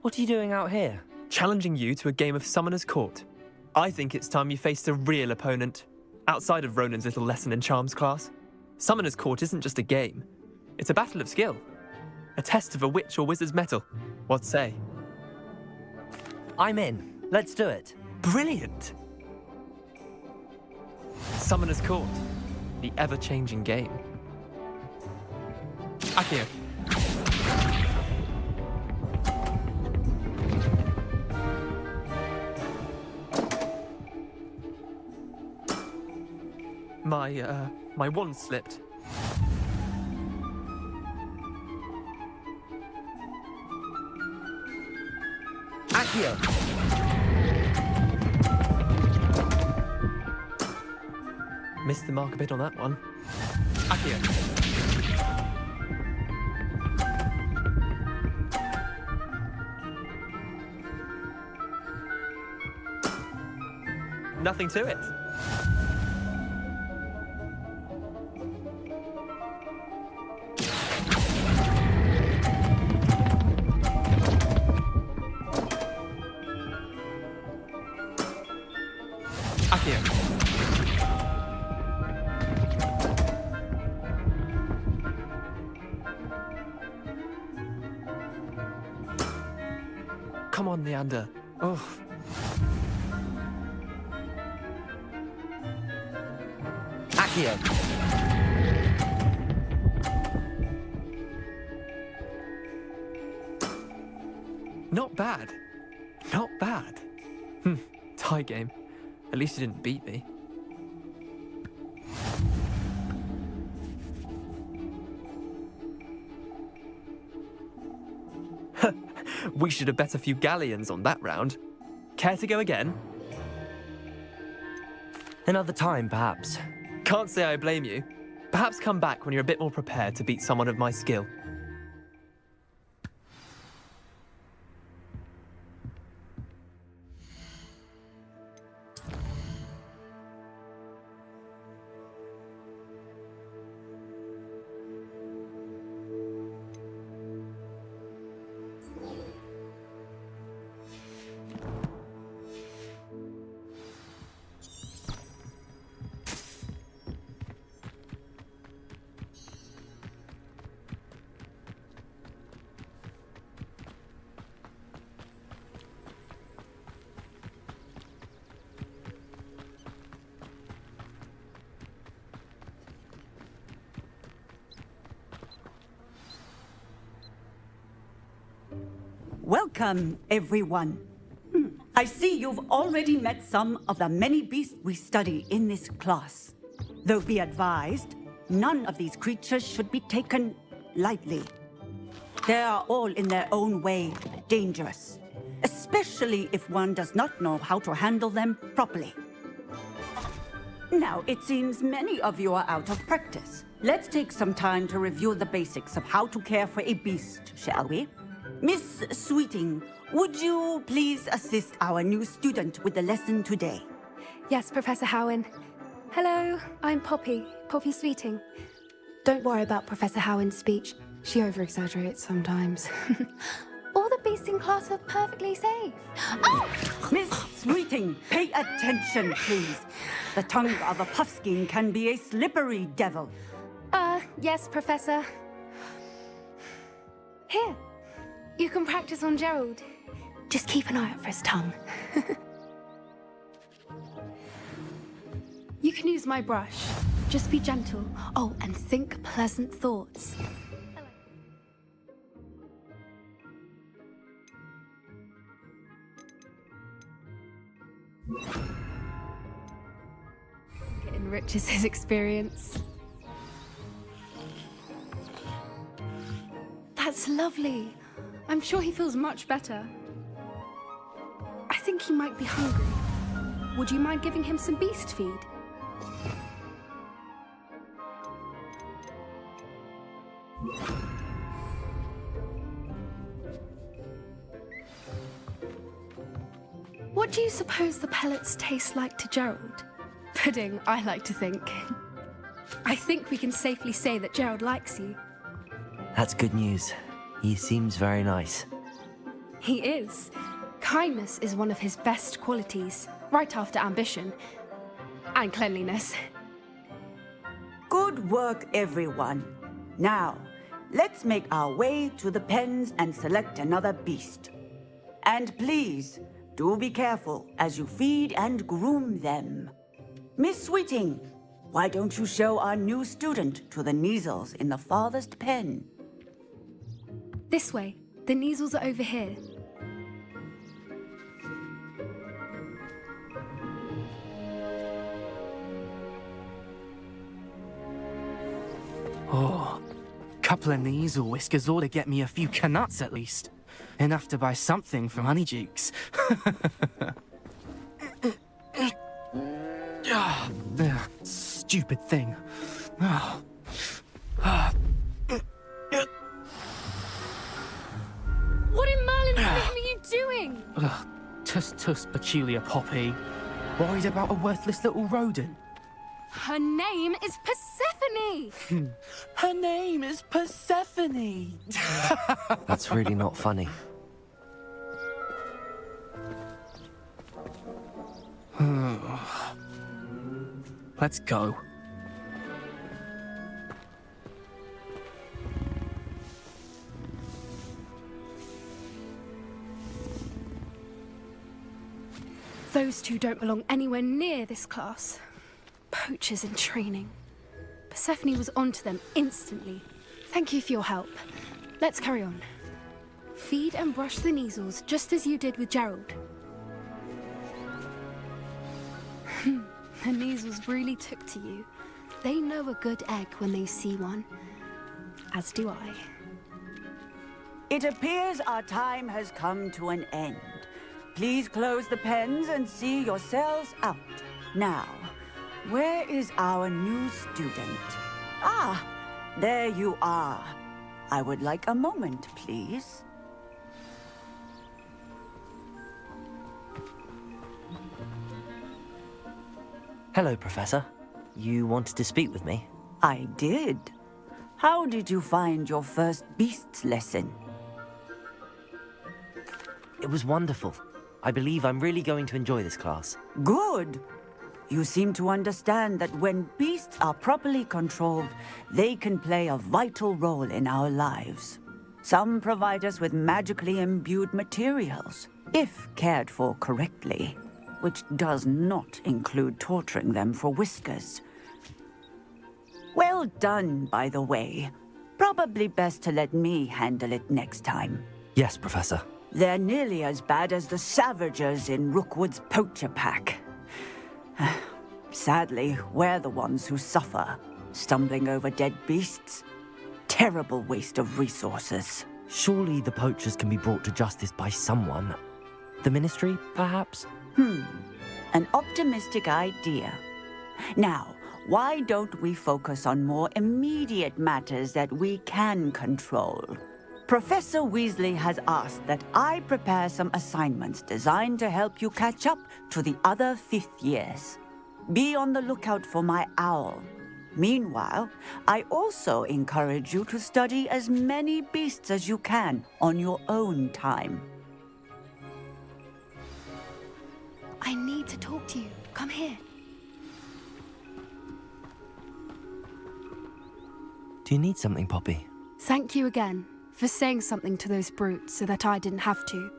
What are you doing out here? Challenging you to a game of Summoner's Court. I think it's time you faced a real opponent, outside of Ronan's little lesson in charms class. Summoner's Court isn't just a game. It's a battle of skill. A test of a witch or wizard's mettle. What say? I'm in. Let's do it. Brilliant! Summoner's Court. The ever-changing game. Akio. My wand slipped. Akio! Missed the mark a bit on that one. Akio. Nothing to it. Come on, Leander. Oh. Akio! Not bad. Not bad. Tie game. At least you didn't beat me. We should have bet a few galleons on that round. Care to go again? Another time, perhaps. Can't say I blame you. Perhaps come back when you're a bit more prepared to beat someone of my skill. Welcome, everyone. I see you've already met some of the many beasts we study in this class. Though be advised, none of these creatures should be taken lightly. They are all in their own way dangerous, especially if one does not know how to handle them properly. Now, it seems many of you are out of practice. Let's take some time to review the basics of how to care for a beast, shall we? Miss Sweeting, would you please assist our new student with the lesson today? Yes, Professor Howen. Hello, I'm Poppy Sweeting. Don't worry about Professor Howen's speech. She over-exaggerates sometimes. All the beasts in class are perfectly safe. Oh! Miss Sweeting, pay attention, please. The tongue of a puffskein can be a slippery devil. Yes, Professor. Here, you can practice on Gerald. Just keep an eye out for his tongue. You can use my brush. Just be gentle. Oh, and think pleasant thoughts. It enriches his experience. That's lovely. I'm sure he feels much better. I think he might be hungry. Would you mind giving him some beast feed? What do you suppose the pellets taste like to Gerald? Pudding, I like to think. I think we can safely say that Gerald likes you. That's good news. He seems very nice. He is. Kindness is one of his best qualities, right after ambition. And cleanliness. Good work, everyone. Now, let's make our way to the pens and select another beast. And please, do be careful as you feed and groom them. Miss Sweeting, why don't you show our new student to the Neasels in the farthest pen? This way. The Neasels are over here. Oh, couple of Neasel whiskers ought to get me a few canuts at least. Enough to buy something from Honeydukes. Stupid thing. Oh. What in Merlin's name are you doing? Tuss, peculiar Poppy. Worried about a worthless little rodent. Her name is Persephone! Her name is Persephone. That's really not funny. Let's go. Those two don't belong anywhere near this class. Poachers in training. Persephone was onto them instantly. Thank you for your help. Let's carry on. Feed and brush the Neasels just as you did with Gerald. The Neasels really took to you. They know a good egg when they see one. As do I. It appears our time has come to an end. Please close the pens and see yourselves out. Now, where is our new student? Ah, there you are. I would like a moment, please. Hello, Professor. You wanted to speak with me? I did. How did you find your first beasts lesson? It was wonderful. I believe I'm really going to enjoy this class. Good. You seem to understand that when beasts are properly controlled, they can play a vital role in our lives. Some provide us with magically imbued materials, if cared for correctly, which does not include torturing them for whiskers. Well done, by the way. Probably best to let me handle it next time. Yes, Professor. They're nearly as bad as the Savagers in Rookwood's poacher pack. Sadly, we're the ones who suffer, stumbling over dead beasts. Terrible waste of resources. Surely the poachers can be brought to justice by someone. The Ministry, perhaps? An optimistic idea. Now, why don't we focus on more immediate matters that we can control? Professor Weasley has asked that I prepare some assignments designed to help you catch up to the other fifth years. Be on the lookout for my owl. Meanwhile, I also encourage you to study as many beasts as you can on your own time. I need to talk to you. Come here. Do you need something, Poppy? Thank you again for saying something to those brutes so that I didn't have to.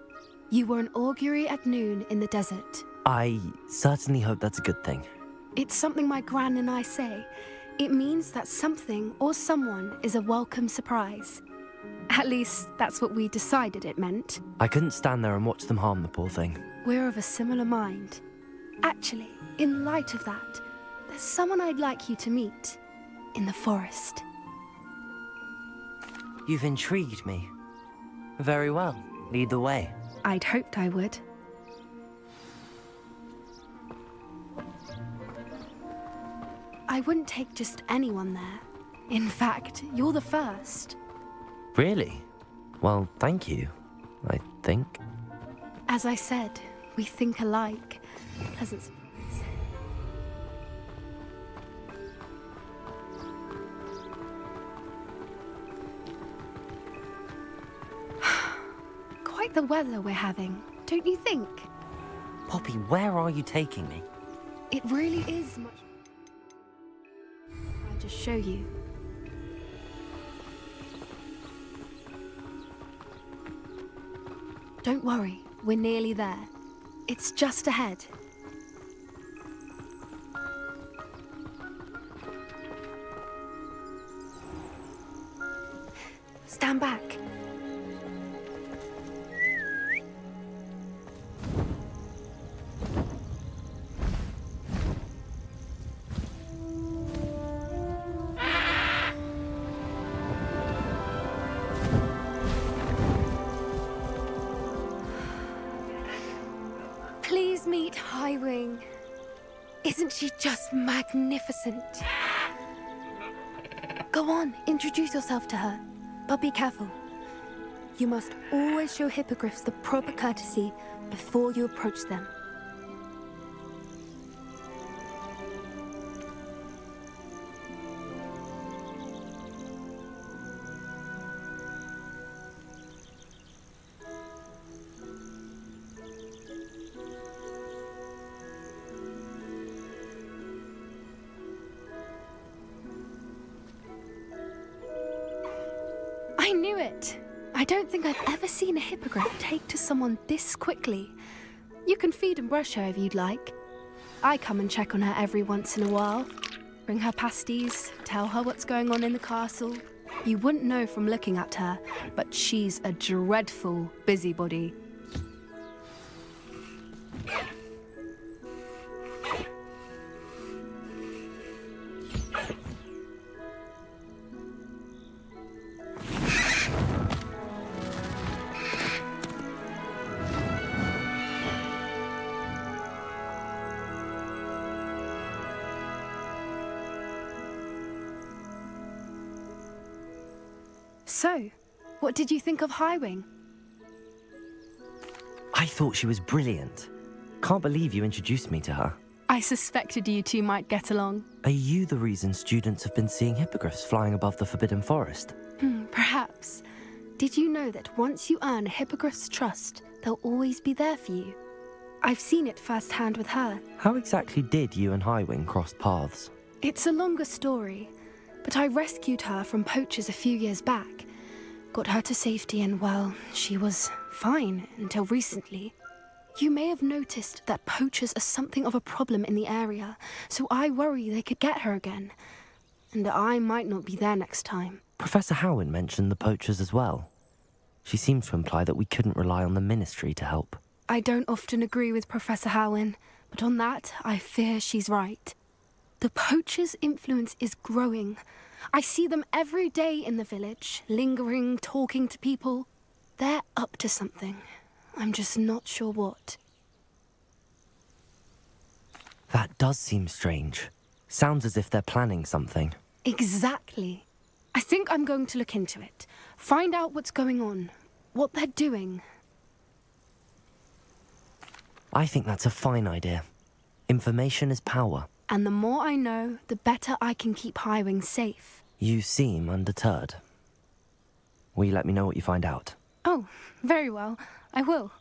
You were an augury at noon in the desert. I certainly hope that's a good thing. It's something my gran and I say. It means that something or someone is a welcome surprise. At least, that's what we decided it meant. I couldn't stand there and watch them harm the poor thing. We're of a similar mind. Actually, in light of that, there's someone I'd like you to meet. In the forest. You've intrigued me. Very well. Lead the way. I'd hoped I would. I wouldn't take just anyone there. In fact, you're the first. Really? Well, thank you, I think. As I said, we think alike. Pleasant surprise. like the weather we're having, don't you think? Poppy, where are you taking me? It really is much... I'll just show you. Don't worry, we're nearly there. It's just ahead. Stand back. Please meet Highwing. Isn't she just magnificent? Go on, introduce yourself to her. But be careful. You must always show hippogriffs the proper courtesy before you approach them. I knew it! I don't think I've ever seen a hippogriff take to someone this quickly. You can feed and brush her if you'd like. I come and check on her every once in a while. Bring her pasties, tell her what's going on in the castle. You wouldn't know from looking at her, but she's a dreadful busybody. So, what did you think of Highwing? I thought she was brilliant. Can't believe you introduced me to her. I suspected you two might get along. Are you the reason students have been seeing hippogriffs flying above the Forbidden Forest? Perhaps. Did you know that once you earn a hippogriff's trust, they'll always be there for you? I've seen it firsthand with her. How exactly did you and Highwing cross paths? It's a longer story, but I rescued her from poachers a few years back. Got her to safety and, well, she was fine until recently. You may have noticed that poachers are something of a problem in the area, so I worry they could get her again. And I might not be there next time. Professor Howin mentioned the poachers as well. She seems to imply that we couldn't rely on the Ministry to help. I don't often agree with Professor Howin, but on that, I fear she's right. The poachers' influence is growing. I see them every day in the village, lingering, talking to people. They're up to something. I'm just not sure what. That does seem strange. Sounds as if they're planning something. Exactly. I think I'm going to look into it. Find out what's going on, what they're doing. I think that's a fine idea. Information is power. And the more I know, the better I can keep Highwing safe. You seem undeterred. Will you let me know what you find out? Oh, very well. I will.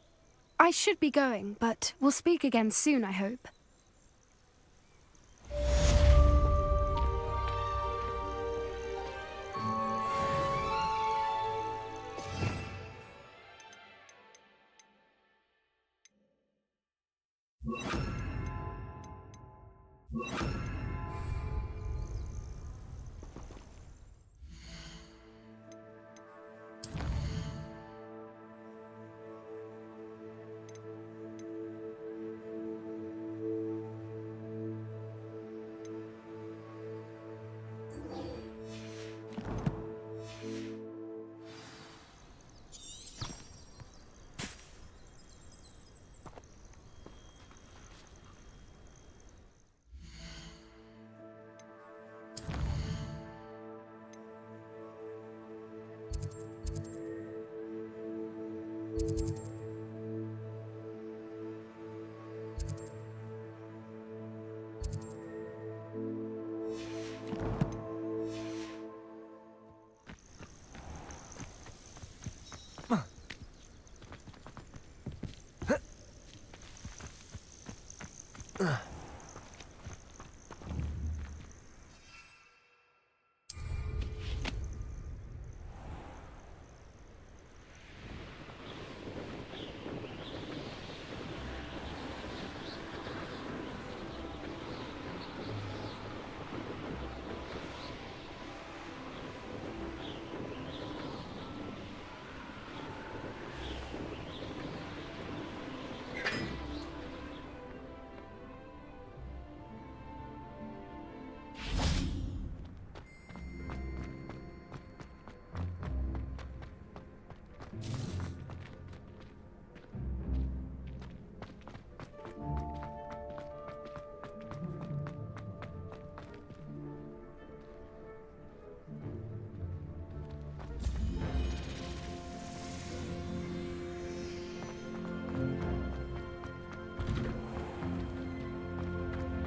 I should be going, but we'll speak again soon, I hope.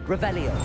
Revelio.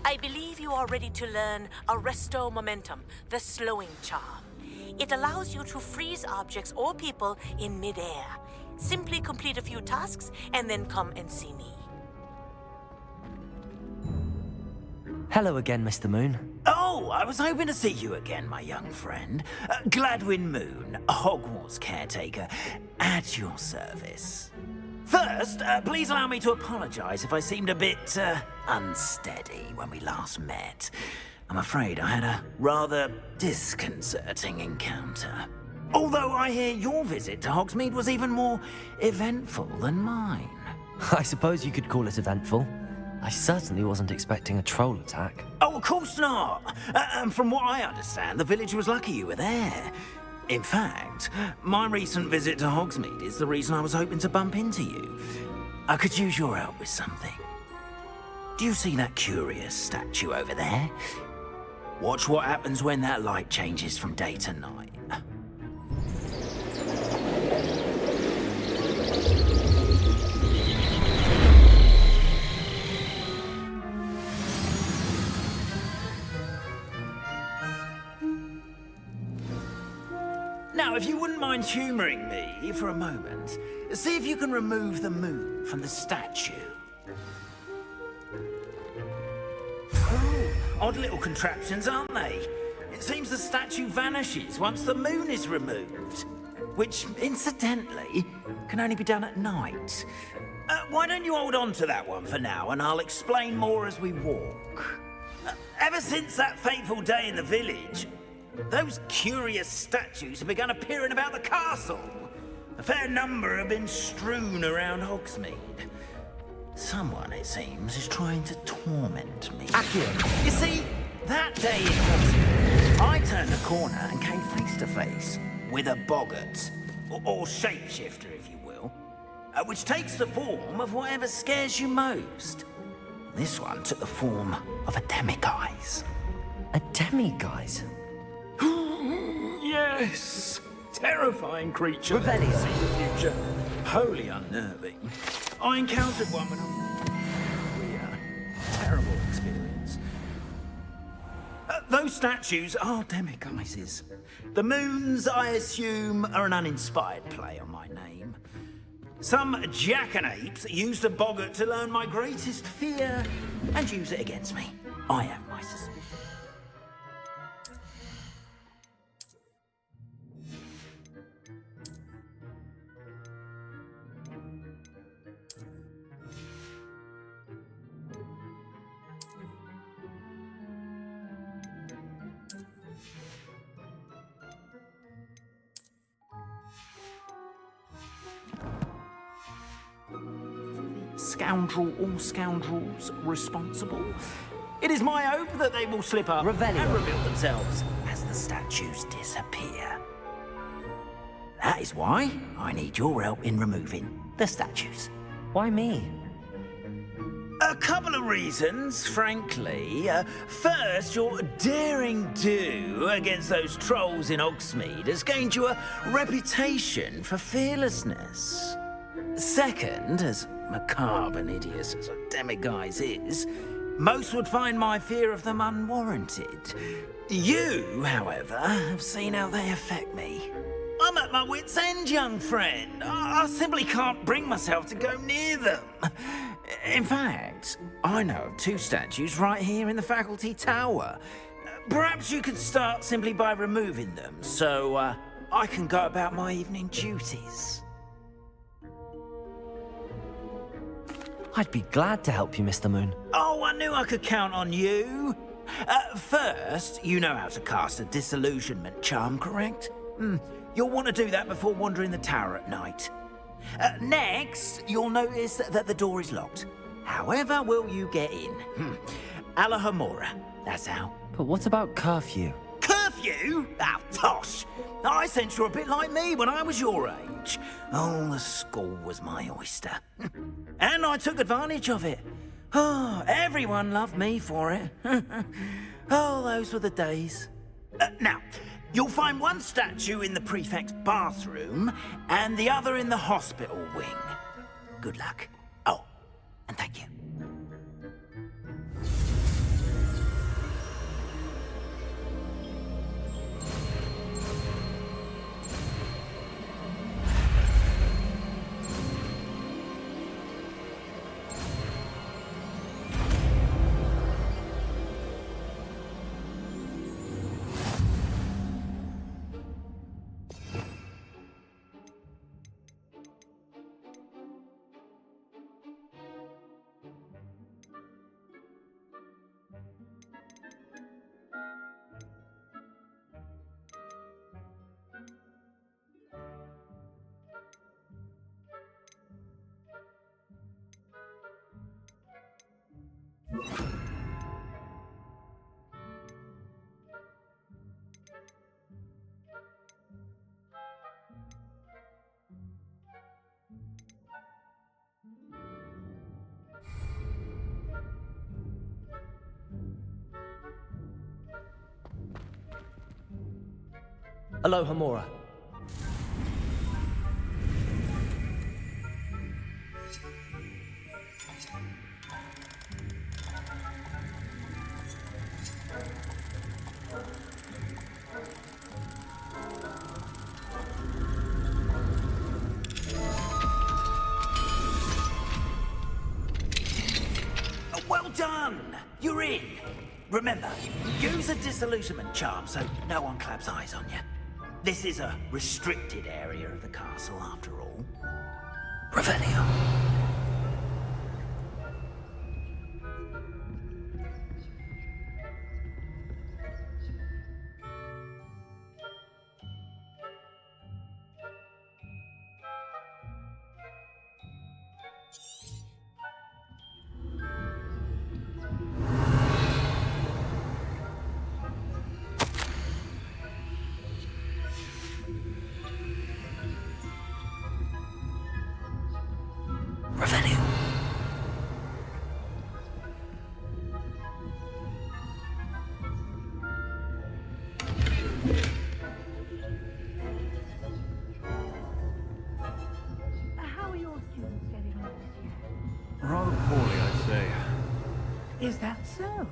I believe you are ready to learn Arresto Momentum, the slowing charm. It allows you to freeze objects or people in midair. Simply complete a few tasks and then come and see me. Hello again, Mr. Moon. Oh, I was hoping to see you again, my young friend. Gladwin Moon, Hogwarts caretaker, at your service. First, please allow me to apologize if I seemed a bit unsteady when we last met. I'm afraid I had a rather disconcerting encounter. Although I hear your visit to Hogsmeade was even more eventful than mine. I suppose you could call it eventful. I certainly wasn't expecting a troll attack. Oh, of course not. And from what I understand, the village was lucky you were there. In fact, my recent visit to Hogsmeade is the reason I was hoping to bump into you. I could use your help with something. Do you see that curious statue over there? Watch what happens when that light changes from day to night. Now, if you wouldn't mind humouring me for a moment, see if you can remove the moon from the statue. Oh, odd little contraptions, aren't they? It seems the statue vanishes once the moon is removed, which, incidentally, can only be done at night. Why don't you hold on to that one for now, and I'll explain more as we walk. Ever since that fateful day in the village, those curious statues have begun appearing about the castle. A fair number have been strewn around Hogsmeade. Someone, it seems, is trying to torment me. Accio. You see, that day in Hogsmeade, I turned a corner and came face to face with a boggart, or shapeshifter, if you will, which takes the form of whatever scares you most. This one took the form of a demiguise. A demiguise? Yes! Terrifying creature. Revelio. that can see the future. Wholly unnerving. I encountered one when terrible experience. Those statues are demiguises. The moons, I assume, are an uninspired play on my name. Some jackanapes used a boggart to learn my greatest fear and use it against me. I have my suspicions. Scoundrel or scoundrels responsible? It is my hope that they will slip up Revelio. and reveal themselves as the statues disappear. That is why I need your help in removing the statues. Why me? A couple of reasons, frankly. First, your daring do against those trolls in Hogsmeade has gained you a reputation for fearlessness. Second, as macabre and hideous as a demiguise is, most would find my fear of them unwarranted. You, however, have seen how they affect me. I'm at my wit's end, young friend. I simply can't bring myself to go near them. In fact, I know of two statues right here in the faculty tower. Perhaps you could start simply by removing them, so I can go about my evening duties. I'd be glad to help you, Mr. Moon. Oh, I knew I could count on you. First, you know how to cast a disillusionment charm, correct? You'll want to do that before wandering the tower at night. Next, you'll notice that the door is locked. However will you get in? Alahomora, that's how. But what about curfew? Curfew? Ah, tosh! I sense you're a bit like me when I was your age. Oh, the school was my oyster. And I took advantage of it. Oh, everyone loved me for it. Oh, those were the days. Now, you'll find one statue in the prefect's bathroom and the other in the hospital wing. Good luck. Oh, and thank you. Alohomora. Well done! You're in. Remember, use a disillusionment charm so no one claps eyes on you. This is a restricted area of the castle, after all. Revelio. How are your students getting on this year? Rather poorly, I'd say. Is that so?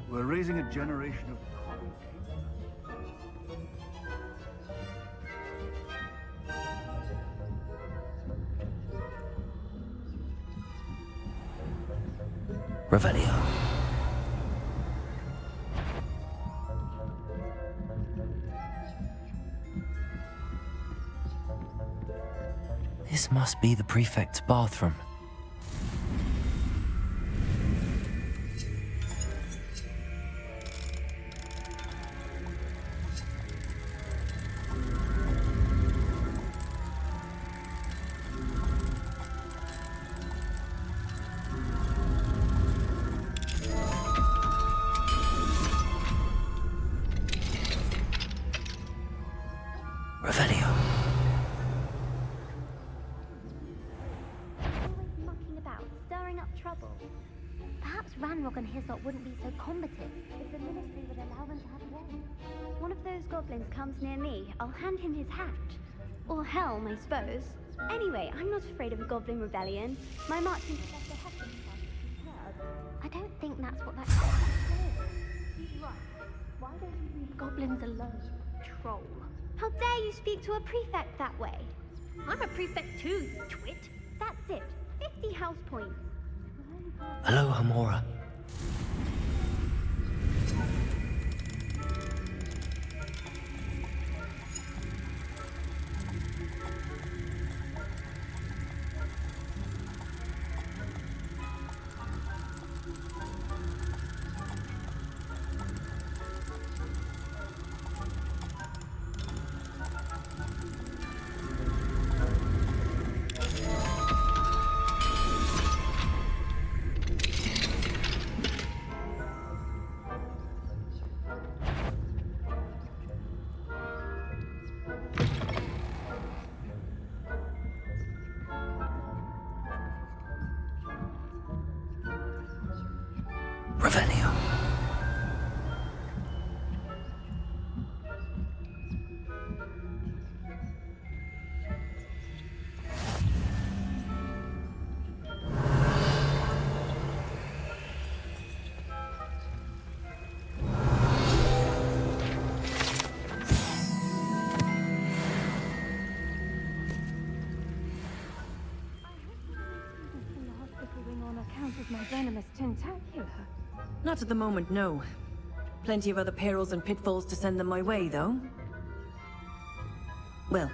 We're raising a generation of Revelio. This must be the prefect's bathroom. Revelio. Always mucking about, stirring up trouble. Perhaps Ranrock and Hislop wouldn't be so combative if the Ministry would allow them to have one. One of those goblins comes near me, I'll hand him his hat. Or helm, I suppose. Anyway, I'm not afraid of a goblin rebellion. My marching professor Heffington is heard. I don't think that's what that goblin is. He's right. Why don't you leave goblins alone, troll? How dare you speak to a prefect that way? I'm a prefect too, you twit. That's it. 50 house points. Alohomora. Revelio. My venomous tentacular. Not at the moment, no. Plenty of other perils and pitfalls to send them my way, though. Well,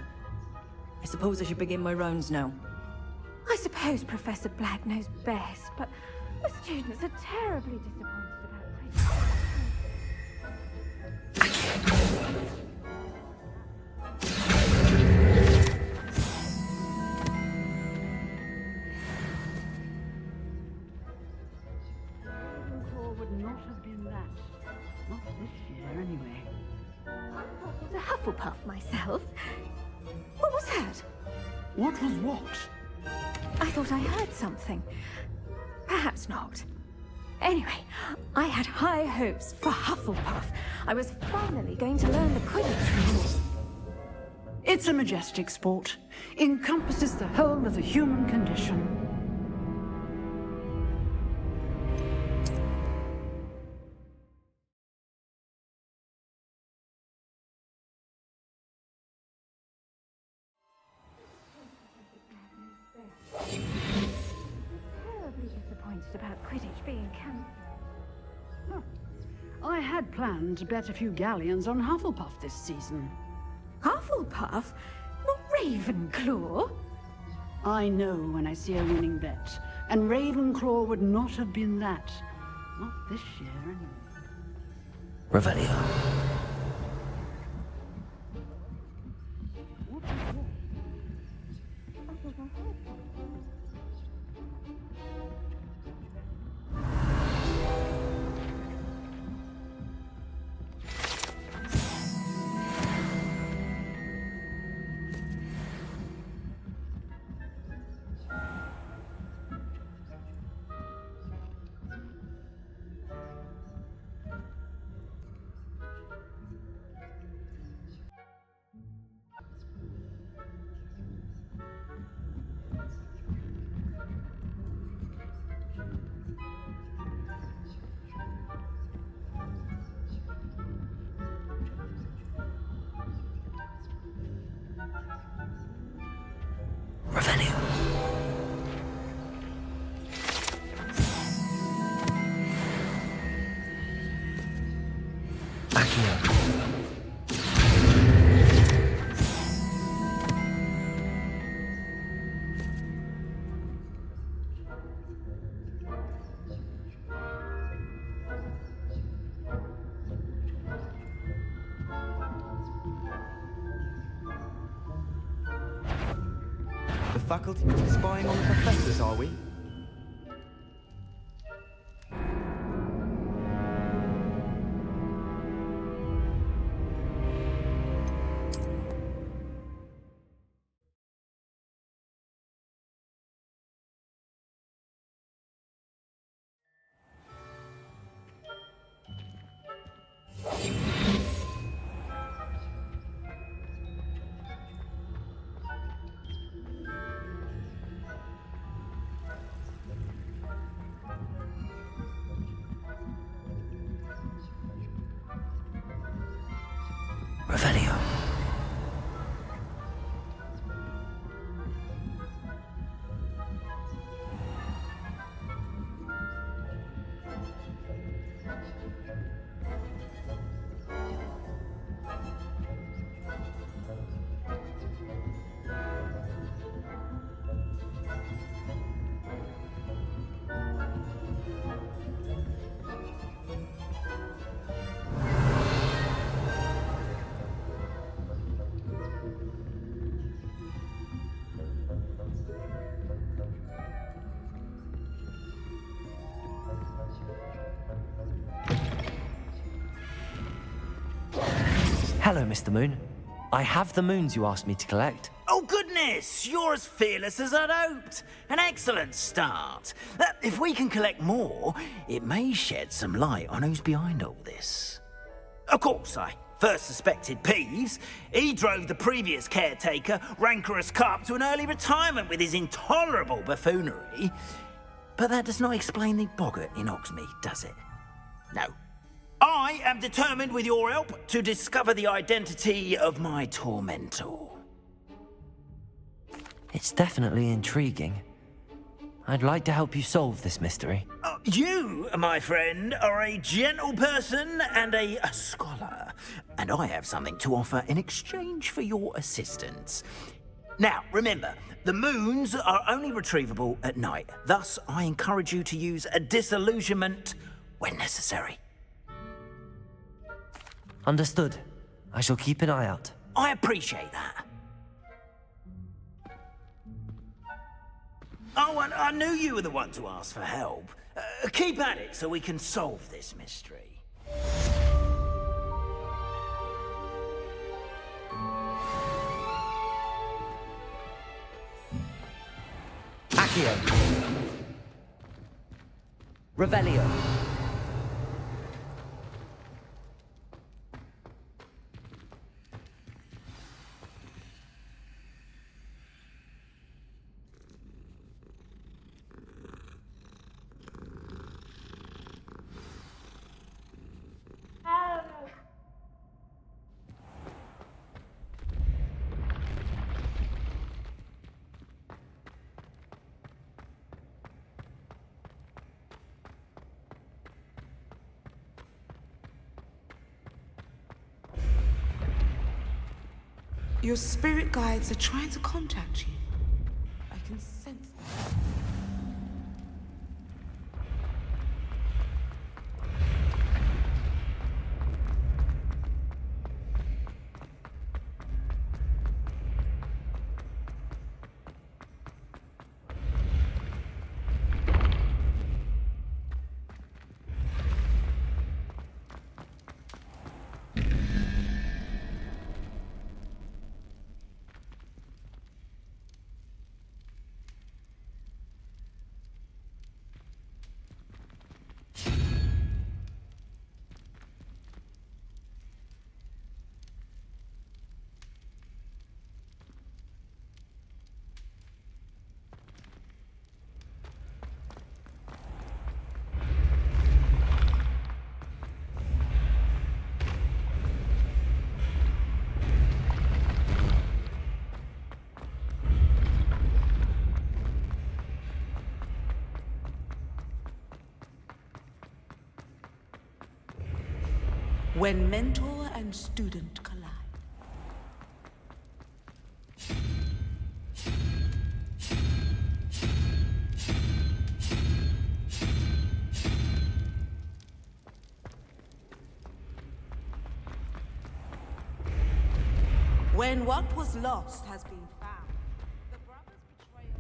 I suppose I should begin my rounds now. I suppose Professor Black knows best, but the students are terribly disappointed about Ravenclaw would not have been that. Not this year, anyway. the Hufflepuff myself. What was that? What was what? I thought I heard something. Perhaps not. Anyway, I had high hopes for Hufflepuff. I was finally going to learn the Quidditch rules. It's a majestic sport. Encompasses the whole of the human condition. Terribly disappointed about Quidditch being cancelled. I had planned to bet a few galleons on Hufflepuff this season. Hufflepuff? Not Ravenclaw? I know when I see a winning bet, and Ravenclaw would not have been that. Not this year, anyway. Revelio. Revelio. Accio. The faculty spying on the professors, are we? Revelio. Hello, Mr. Moon. I have the moons you asked me to collect. Oh, goodness! You're as fearless as I'd hoped. An excellent start. If we can collect more, it may shed some light on who's behind all this. Of course, I first suspected Peeves. He drove the previous caretaker, Rancorous Carp, to an early retirement with his intolerable buffoonery. But that does not explain the boggart in Oxmead, does it? No. I am determined, with your help, to discover the identity of my tormentor. It's definitely intriguing. I'd like to help you solve this mystery. You, my friend, are a gentle person and a scholar, and I have something to offer in exchange for your assistance. Now, remember, the moons are only retrievable at night. Thus, I encourage you to use a disillusionment when necessary. Understood. I shall keep an eye out. I appreciate that. Oh, and I knew you were the one to ask for help. Keep at it so we can solve this mystery. Accio. Revelio. Your spirit guides are trying to contact you. I can sense that. When mentor and student collide. When what was lost has been found, the brothers' betrayal.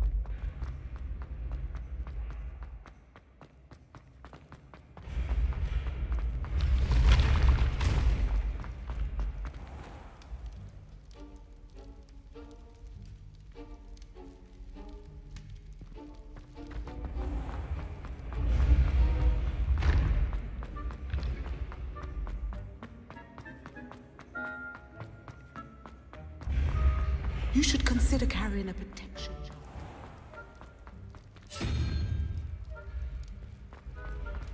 You should consider carrying a protection charm.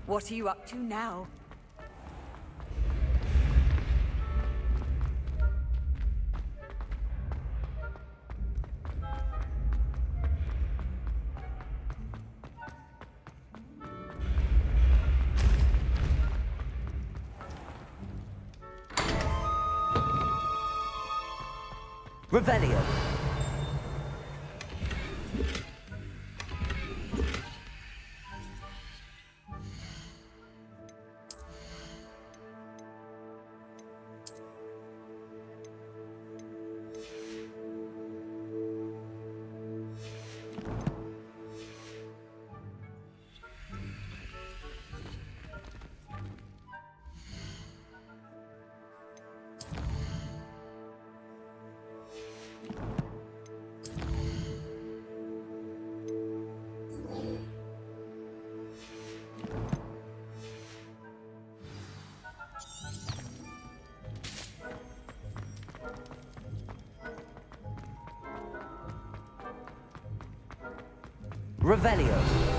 What are you up to now? Revelio. Revelio.